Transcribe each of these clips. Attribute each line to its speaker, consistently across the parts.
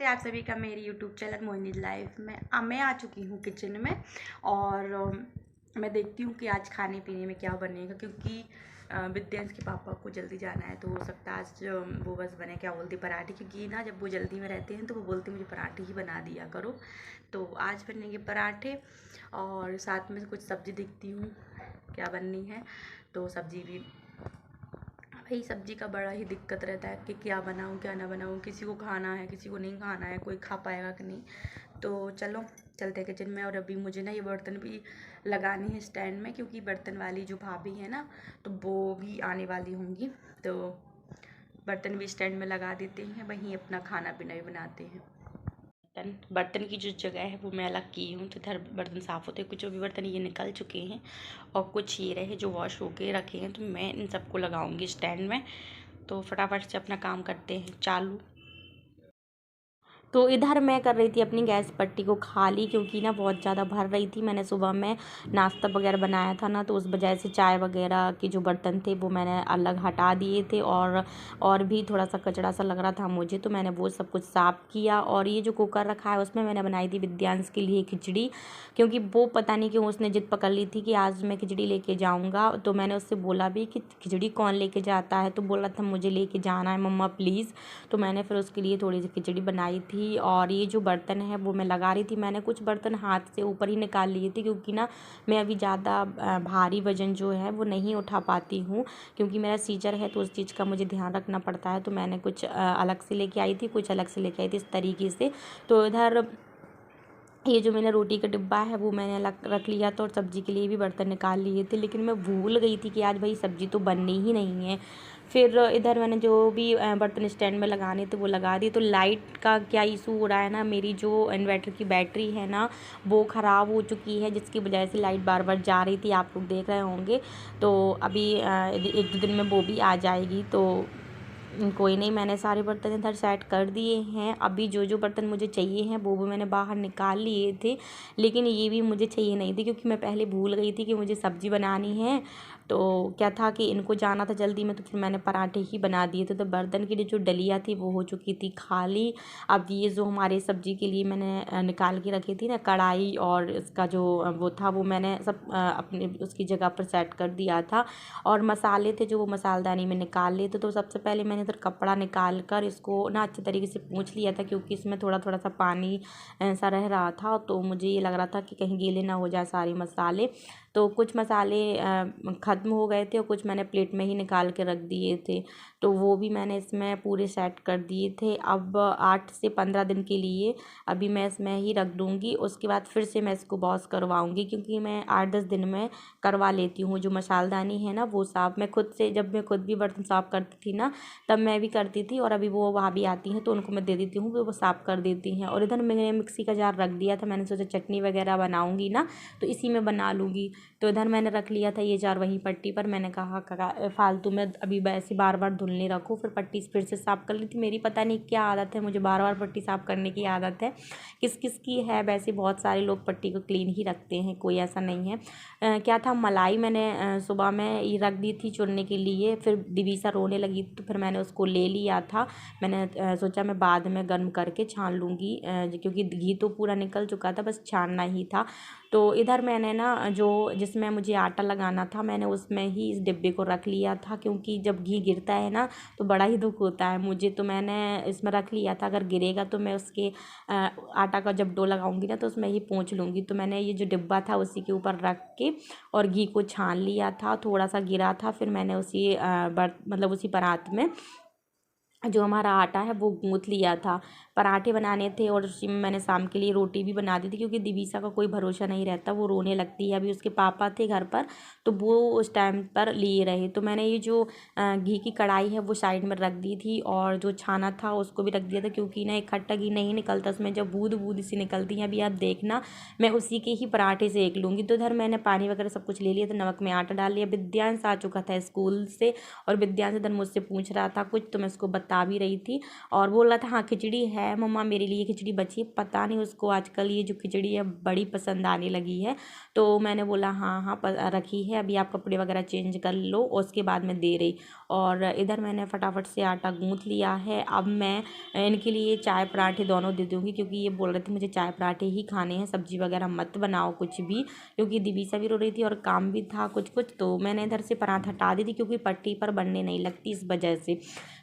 Speaker 1: नमस्ते आप सभी का मेरी यूट्यूब चैनल मोहिनी लाइफ में मैं आ चुकी हूँ किचन में। और मैं देखती हूँ कि आज खाने पीने में क्या बनेगा, क्योंकि विद्यांश के पापा को जल्दी जाना है। तो हो सकता है आज वो बस बने क्या बोलती पराठे, क्योंकि ना जब वो जल्दी में रहते हैं तो वो बोलते मुझे पराठे ही बना दिया करो। तो आज बनेंगे पराठे और साथ में कुछ सब्ज़ी देखती हूँ क्या बननी है। तो सब्ज़ी भी भाई सब्ज़ी का बड़ा ही दिक्कत रहता है कि क्या बनाऊँ क्या ना बनाऊँ, किसी को खाना है किसी को नहीं खाना है, कोई खा पाएगा कि नहीं। तो चलो चलते हैं किचन में। और अभी मुझे ना ये बर्तन भी लगानी है स्टैंड में, क्योंकि बर्तन वाली जो भाभी है ना तो वो भी आने वाली होंगी। तो बर्तन भी स्टैंड में लगा देते हैं, वहीं अपना खाना पीना भी बनाते हैं। बर्तन की जो जगह है वो मैं अलग की हूँ, तो इधर बर्तन साफ़ होते हैं। कुछ भी बर्तन ये निकल चुके हैं और कुछ ये रहे जो वॉश होके रखे हैं, तो मैं इन सबको लगाऊंगी स्टैंड में। तो फटाफट से अपना काम करते हैं चालू। तो इधर मैं कर रही थी अपनी गैस पट्टी को खाली, क्योंकि ना बहुत ज़्यादा भर रही थी। मैंने सुबह में नाश्ता वगैरह बनाया था ना, तो उस वजह से चाय वगैरह के जो बर्तन थे वो मैंने अलग हटा दिए थे। और भी थोड़ा सा कचरा सा लग रहा था मुझे, तो मैंने वो सब कुछ साफ़ किया। और ये जो कुकर रखा है उसमें मैंने बनाई थी विद्यांश के लिए खिचड़ी, क्योंकि वो पता नहीं क्यों उसने जिद पकड़ ली थी कि आज मैं खिचड़ी लेके जाऊँगा। तो मैंने उससे बोला भी कि खिचड़ी कौन लेके जाता है, तो बोला था मुझे लेके जाना है मम्मा प्लीज़। तो मैंने फिर उसके लिए थोड़ी सी खिचड़ी बनाई थी। और ये जो बर्तन है वो मैं लगा रही थी। मैंने कुछ बर्तन हाथ से ऊपर ही निकाल लिए थे, क्योंकि ना मैं अभी ज़्यादा भारी वज़न जो है वो नहीं उठा पाती हूँ, क्योंकि मेरा सीजर है तो उस चीज़ का मुझे ध्यान रखना पड़ता है। तो मैंने कुछ अलग से लेके आई थी, कुछ अलग से लेके आई थी इस तरीके से। तो इधर ये जो मैंने रोटी का डिब्बा है वो मैंने अलग रख लिया था, और सब्ज़ी के लिए भी बर्तन निकाल लिए थे। लेकिन मैं भूल गई थी कि आज भाई सब्ज़ी तो बननी ही नहीं है। फिर इधर मैंने जो भी बर्तन स्टैंड में लगाने थे वो लगा दिए। तो लाइट का क्या इशू हो रहा है ना, मेरी जो इन्वर्टर की बैटरी है ना वो ख़राब हो चुकी है, जिसकी वजह से लाइट बार बार जा रही थी, आप लोग देख रहे होंगे। तो अभी 1-2 दिन में वो भी आ जाएगी। तो कोई नहीं, मैंने सारे बर्तन इधर सेट कर दिए हैं। अभी जो जो बर्तन मुझे चाहिए हैं वो भी मैंने बाहर निकाल लिए थे, लेकिन ये भी मुझे चाहिए नहीं थे, क्योंकि मैं पहले भूल गई थी कि मुझे सब्ज़ी बनानी है। तो क्या था कि इनको जाना था जल्दी में, तो फिर मैंने पराठे ही बना दिए थे। तो बर्तन की जो डलिया थी वो हो चुकी थी खाली। अब ये जो हमारे सब्ज़ी के लिए मैंने निकाल के रखी थी ना कढ़ाई, और इसका जो वो था वो मैंने सब अपने उसकी जगह पर सेट कर दिया था। और मसाले थे जो वो मसालदानी में निकाल लिए थे। तो सबसे पहले मैंने इधर कपड़ा निकाल कर इसको ना अच्छे तरीके से पोंछ लिया था, क्योंकि इसमें थोड़ा थोड़ा सा पानी ऐसा रह रहा था। तो मुझे ये लग रहा था कि कहीं गीले ना हो जाए सारे मसाले। तो कुछ मसाले ख़त्म हो गए थे और कुछ मैंने प्लेट में ही निकाल के रख दिए थे। तो वो भी मैंने इसमें पूरे सेट कर दिए थे। अब 8 से 15 दिन के लिए अभी मैं इसमें ही रख दूँगी। उसके बाद फिर से मैं इसको वॉश करवाऊँगी, क्योंकि मैं 8-10 दिन में करवा लेती हूँ। जो मसालदानी है ना वो साफ़ मैं खुद से, जब मैं खुद भी बर्तन साफ़ करती थी ना तब मैं भी करती थी, और अभी वो भाभी आती हैं तो उनको मैं दे देती हूँ, वो साफ़ कर देती हैं। और इधर मैंने मिक्सी का जार रख दिया था, मैंने सोचा चटनी वगैरह बनाऊँगी ना तो इसी में बना लूँगी। तो इधर मैंने रख लिया था ये जार वहीं पट्टी पर। मैंने कहा फालतू में अभी वैसे बार बार धुलने रखो, फिर पट्टी फिर से साफ़ कर ली थी। मेरी पता नहीं क्या आदत है, मुझे बार बार पट्टी साफ़ करने की आदत है। किस किस की है, वैसे बहुत सारे लोग पट्टी को क्लीन ही रखते हैं, कोई ऐसा नहीं है। क्या था, मलाई मैंने सुबह में ये रख दी थी चुनने के लिए। फिर दिवीसा रोने लगी तो फिर मैंने उसको ले लिया था। मैंने सोचा मैं बाद में गर्म करके छान लूँगी, क्योंकि घी तो पूरा निकल चुका था, बस छानना ही था। तो इधर मैंने ना जो जिसमें मुझे आटा लगाना था मैंने उसमें ही इस डिब्बे को रख लिया था, क्योंकि जब घी गिरता है ना तो बड़ा ही दुख होता है मुझे। तो मैंने इसमें रख लिया था, अगर गिरेगा तो मैं उसके आटा का जब डो लगाऊंगी ना तो उसमें ही पोंछ लूँगी। तो मैंने ये जो डिब्बा था उसी के ऊपर रख के और घी को छान लिया था। थोड़ा सा गिरा था, फिर मैंने उसी मतलब उसी परात में जो हमारा आटा है वो गूँथ लिया था। पराठे बनाने थे और उसी में मैंने शाम के लिए रोटी भी बना दी थी, क्योंकि दिवीसा का कोई भरोसा नहीं रहता, वो रोने लगती है। अभी उसके पापा थे घर पर तो वो उस टाइम पर लिए रहे। तो मैंने ये जो घी की कढ़ाई है वो साइड में रख दी थी, और जो छाना था उसको भी रख दिया था, क्योंकि ना इकट्ठा घी नहीं निकलता उसमें, जब बूँद बूँद सी निकलती है। अभी आप देखना मैं उसी के ही पराठे सेक लूँगी। तो इधर मैंने पानी वगैरह सब कुछ ले लिया था, नमक में आटा डाल लिया। विद्यांश आ चुका था स्कूल से, और विद्यांश इधर मुझसे पूछ रहा था कुछ, तो मैं उसको बता बता भी रही थी और बोल रहा था हाँ खिचड़ी है मम्मा, मेरे लिए खिचड़ी बची है। पता नहीं उसको आजकल ये जो खिचड़ी है बड़ी पसंद आने लगी है। तो मैंने बोला हाँ हाँ रखी है, अभी आप कपड़े वगैरह चेंज कर लो, उसके बाद मैं दे रही। और इधर मैंने फटाफट से आटा गूँथ लिया है। अब मैं इनके लिए चाय पराठे दोनों दे दूँगी, क्योंकि ये बोल रहे थे मुझे चाय पराठे ही खाने हैं, सब्जी वगैरह मत बनाओ कुछ भी, क्योंकि दिवीसा भी रो रही थी और काम भी था कुछ कुछ। तो मैंने इधर से पराठा हटा दी थी, क्योंकि पट्टी पर बनने नहीं लगती इस वजह से।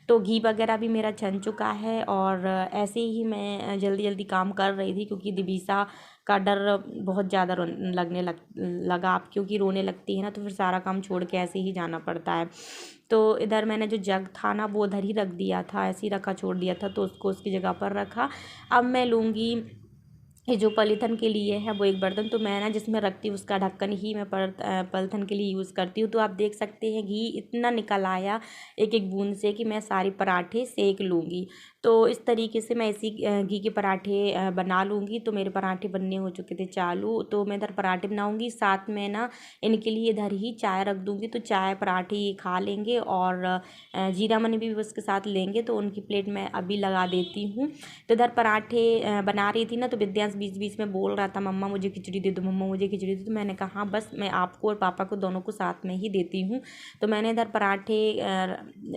Speaker 1: तो घी वगैरह भी मेरा छन चुका है और ऐसे ही मैं जल्दी जल्दी काम कर रही थी, क्योंकि दिवीसा का डर बहुत ज़्यादा लगने लगा। आप क्योंकि रोने लगती है ना, तो फिर सारा काम छोड़ के ऐसे ही जाना पड़ता है। तो इधर मैंने जो जग था ना वो उधर ही रख दिया था, ऐसे ही रखा छोड़ दिया था, तो उसको उसकी जगह पर रखा। अब मैं लूँगी ये जो पॉलीथन के लिए है वो एक बर्तन, तो मैं ना जिसमें रखती हूँ उसका ढक्कन ही मैं पॉलीथन के लिए यूज़ करती हूँ। तो आप देख सकते हैं घी इतना निकल आया एक एक बूंद से कि मैं सारे पराठे सेक लूँगी। तो इस तरीके से मैं इसी घी के पराठे बना लूँगी। तो मेरे पराठे बनने हो चुके थे चालू, तो मैं इधर पराठे बनाऊँगी, साथ में ना इनके लिए इधर ही चाय रख दूँगी। तो चाय पराठे ये खा लेंगे और जीरा मनी भी उसके साथ लेंगे। तो उनकी प्लेट मैं अभी लगा देती हूँ। तो इधर पराठे बना रही थी ना, तो विद्यांश बीच बीच में बोल रहा था मम्मा मुझे खिचड़ी दे दो, मम्मा मुझे खिचड़ी दे दो। तो मैंने कहा हाँ बस मैं आपको और पापा को दोनों को साथ में ही देती हूँ। तो मैंने इधर पराठे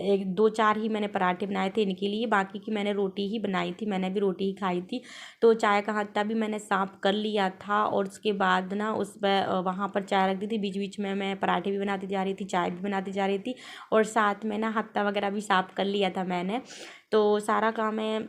Speaker 1: एक दो चार ही मैंने पराठे बनाए थे इनके लिए, बाकी की मैंने रोटी ही बनाई थी, मैंने भी रोटी ही खाई थी। तो चाय का हत्ता भी मैंने साफ कर लिया था और उसके बाद ना उस पर वहाँ पर चाय रख दी थी। बीच बीच में मैं पराठे भी बनाती जा रही थी, चाय भी बनाती जा रही थी और साथ में ना हत्ता वगैरह भी साफ कर लिया था मैंने। तो सारा काम मैं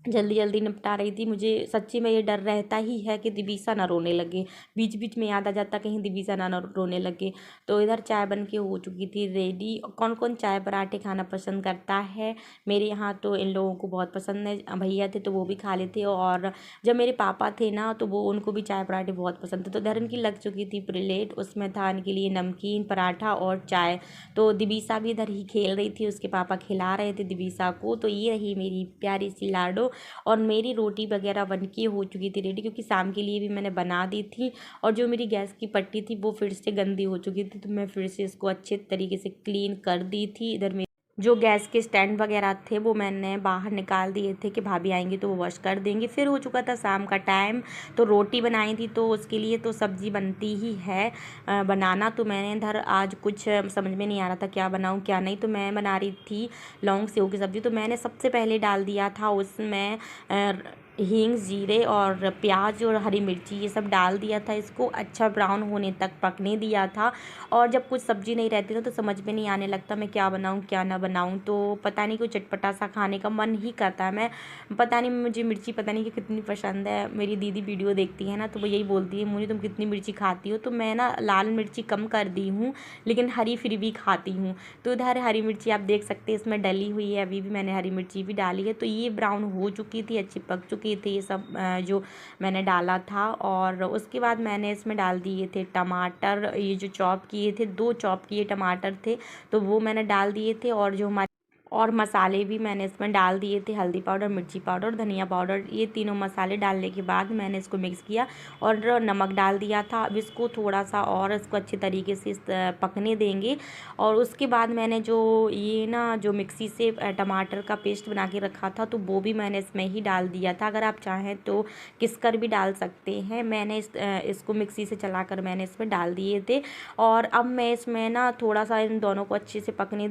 Speaker 1: जल्दी जल्दी निपटा रही थी। मुझे सच्ची में ये डर रहता ही है कि दिवीसा ना रोने लगे, बीच बीच में याद आ जाता कहीं दिवीसा ना रोने लगे। तो इधर चाय बन के हो चुकी थी रेडी। कौन कौन चाय पराठे खाना पसंद करता है, मेरे यहाँ तो इन लोगों को बहुत पसंद है। भैया थे तो वो भी खा लेते, और जब मेरे पापा थे ना तो वो उनको भी चाय पराठे बहुत पसंद थे। तो इधर इनकी लग चुकी थी प्लेट, उसमें था इनके लिए नमकीन, पराठा और चाय। तो दिवीसा भी इधर ही खेल रही थी, उसके पापा खिला रहे थे दिवीसा को। तो ये रही मेरी प्यारी सी लाडो। और मेरी रोटी वगैरह बनके हो चुकी थी रेडी, क्योंकि शाम के लिए भी मैंने बना दी थी। और जो मेरी गैस की पट्टी थी वो फिर से गंदी हो चुकी थी, तो मैं फिर से इसको अच्छे तरीके से क्लीन कर दी थी। इधर मेरे जो गैस के स्टैंड वगैरह थे वो मैंने बाहर निकाल दिए थे कि भाभी आएंगी तो वो वॉश कर देंगी। फिर हो चुका था शाम का टाइम, तो रोटी बनाई थी, तो उसके लिए तो सब्ज़ी बनती ही है बनाना। तो मैंने इधर आज कुछ समझ में नहीं आ रहा था क्या बनाऊँ क्या नहीं, तो मैं बना रही थी लौंग सेव की सब्ज़ी। तो मैंने सबसे पहले डाल दिया था उसमें हींग, जीरे और प्याज और हरी मिर्ची, ये सब डाल दिया था। इसको अच्छा ब्राउन होने तक पकने दिया था। और जब कुछ सब्ज़ी नहीं रहती ना तो समझ में नहीं आने लगता मैं क्या बनाऊँ क्या ना बनाऊँ। तो पता नहीं कोई चटपटा सा खाने का मन ही करता है। मैं पता नहीं मुझे मिर्ची पता नहीं कि कितनी पसंद है। मेरी दीदी वीडियो देखती है ना तो वो यही बोलती है मुझे तुम कितनी मिर्ची खाती हो। तो मैं ना लाल मिर्ची कम कर दी हूँ, लेकिन हरी फिर भी खाती हूँ। तो इधर हरी मिर्ची आप देख सकते हैं इसमें डली हुई है, अभी भी मैंने हरी मिर्ची भी डाली है। तो ये ब्राउन हो चुकी थी, अच्छी पक चुकी थी ये सब जो मैंने डाला था। और उसके बाद मैंने इसमें डाल दिए थे टमाटर, ये जो चॉप किए थे, 2 चॉप किए टमाटर थे तो वो मैंने डाल दिए थे। और जो हमारे और मसाले भी मैंने इसमें डाल दिए थे, हल्दी पाउडर, मिर्ची पाउडर, धनिया पाउडर। ये तीनों मसाले डालने के बाद मैंने इसको मिक्स किया और नमक डाल दिया था। अब इसको थोड़ा सा और इसको अच्छे तरीके से पकने देंगे। और उसके बाद मैंने जो ये ना जो मिक्सी से टमाटर का पेस्ट बना के रखा था तो वो भी मैंने इसमें ही डाल दिया था। अगर आप चाहें तो किसकर भी डाल सकते हैं। मैंने इसको मिक्सी से चलाकर मैंने इसमें डाल दिए थे। और अब मैं इसमें ना थोड़ा सा इन दोनों को अच्छे से पकने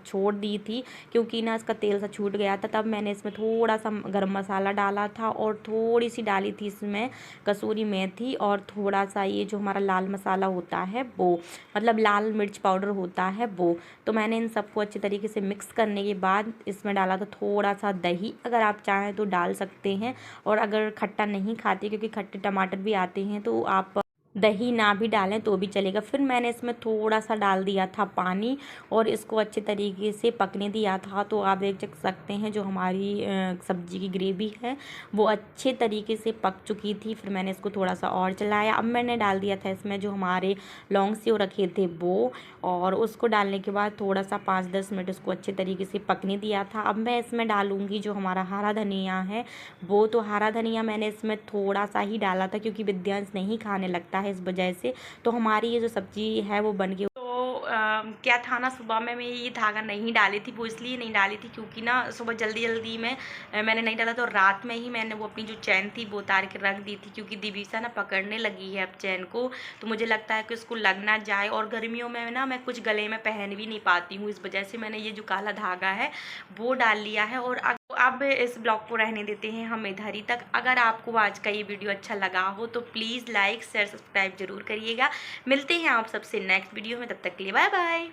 Speaker 1: छोड़ दी थी, क्योंकि ना इसका तेल सा छूट गया था। तब मैंने इसमें थोड़ा सा गरम मसाला डाला था और थोड़ी सी डाली थी इसमें कसूरी मेथी और थोड़ा सा ये जो हमारा लाल मसाला होता है वो, मतलब लाल मिर्च पाउडर होता है वो। तो मैंने इन सबको अच्छे तरीके से मिक्स करने के बाद इसमें डाला था थोड़ा सा दही, अगर आप चाहें तो डाल सकते हैं। और अगर खट्टा नहीं खाते क्योंकि खट्टे टमाटर भी आते हैं तो आप दही ना भी डालें तो भी चलेगा। फिर मैंने इसमें थोड़ा सा डाल दिया था पानी और इसको अच्छे तरीके से पकने दिया था। तो आप देख सकते हैं जो हमारी सब्जी की ग्रेवी है वो अच्छे तरीके से पक चुकी थी। फिर मैंने इसको थोड़ा सा और चलाया। अब मैंने डाल दिया था इसमें जो हमारे लौंग सेव रखे थे वो, और उसको डालने के बाद थोड़ा सा 5-10 मिनट उसको अच्छे तरीके से पकने दिया था। अब मैं इसमें डालूँगी जो हमारा हरा धनिया है वो। तो हरा धनिया मैंने इसमें थोड़ा सा ही डाला था क्योंकि विद्यांश नहीं खाने लगता है इस वजह से। तो हमारी ये जो सब्ज़ी है वो बन गई। तो क्या था ना, सुबह में मैं ये धागा नहीं डाली थी। वो इसलिए नहीं डाली थी क्योंकि ना सुबह जल्दी जल्दी में मैंने नहीं डाला, तो रात में ही मैंने वो अपनी जो चैन थी वो उतार के रख दी थी, क्योंकि दिवीसा ना पकड़ने लगी है अब चैन को, तो मुझे लगता है कि उसको लग ना जाए। और गर्मियों में ना मैं कुछ गले में पहन भी नहीं पाती हूँ, इस वजह से मैंने ये जो काला धागा है वो डाल लिया है। और अब इस ब्लॉग को रहने देते हैं हम इधर ही तक। अगर आपको आज का ये वीडियो अच्छा लगा हो तो प्लीज़ लाइक शेयर सब्सक्राइब जरूर करिएगा। मिलते हैं आप सबसे नेक्स्ट वीडियो में, तब तक के लिए बाय बाय।